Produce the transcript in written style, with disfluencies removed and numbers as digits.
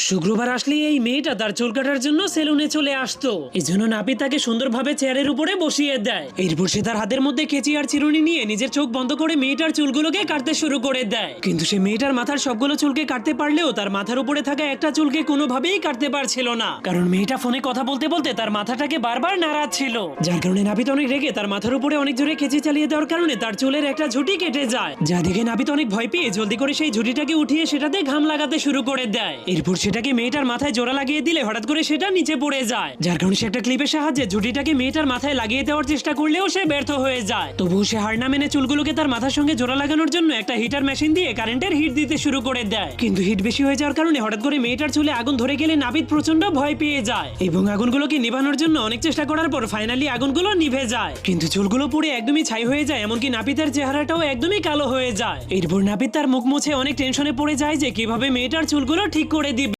শুক্রবার আসলে এই মেয়েটা তার চুল কাটার জন্য সেলুনে চলে আসতো। এজন্য নাপিত তাকে সুন্দরভাবে চেয়ারের উপরে বসিয়ে দেয়। এরপর সে তার হাতের মধ্যে কেচি আর চিরুনি নিয়ে নিজের চোখ বন্ধ করে মেয়েটার চুলগুলোকে কাটতে শুরু করে দেয়। কিন্তু সে মেয়েটার মাথার সবগুলো চুলকে কাটতে পারলেও তার মাথার উপরে থাকা একটা চুলকে কোনোভাবেই কাটতে পারছিল না, কারণ মেয়েটা ফোনে কথা বলতে বলতে তার মাথাটাকে বারবার নাড়াচ্ছিল। যার কারণে নাপিত অনেক রেগে তার মাথার উপরে অনেক জোরে কেচি চালিয়ে দেওয়ার কারণে তার চুলের একটা ঝুঁটি কেটে যায়। যা দেখে নাপিত অনেক ভয় পেয়ে জলদি করে সেই ঝুঁটিটাকে উঠিয়ে সেটাতে ঘাম লাগাতে শুরু করে দেয়। এরপর সেটাকে মেয়েটার মাথায় জোড়া লাগিয়ে দিলে হঠাৎ করে সেটা নিচে পড়ে যায়। যার কারণে সে একটা ক্লিপের সাহায্যে ঝুঁটিটাকে মেয়েটার মাথায় লাগিয়ে দেওয়ার চেষ্টা করলেও সে ব্যর্থ হয়ে যায়। তবুও সে হার না মেনে চুলগুলোকে তার মাথার সঙ্গে জোড়া লাগানোর জন্য একটা হিটার মেশিন দিয়ে কারেন্টের হিট দিতে শুরু করে দেয়। কিন্তু হিট বেশি হয়ে যাওয়ার কারণে হঠাৎ করে মেয়েটার চুলে আগুন ধরে গেলে নাপিত প্রচন্ড ভয় পেয়ে যায় এবং আগুনগুলোকে নিভানোর জন্য অনেক চেষ্টা করার পর ফাইনালি আগুনগুলো নিভে যায়। কিন্তু চুলগুলো পুড়ে একদমই ছাই হয়ে যায়, এমনকি নাপিতের চেহারাটাও একদমই কালো হয়ে যায়। এরপর নাপিত তার মুখ মুছে অনেক টেনশনে পড়ে যায় যে কিভাবে মেয়েটার চুলগুলো ঠিক করে দিবে।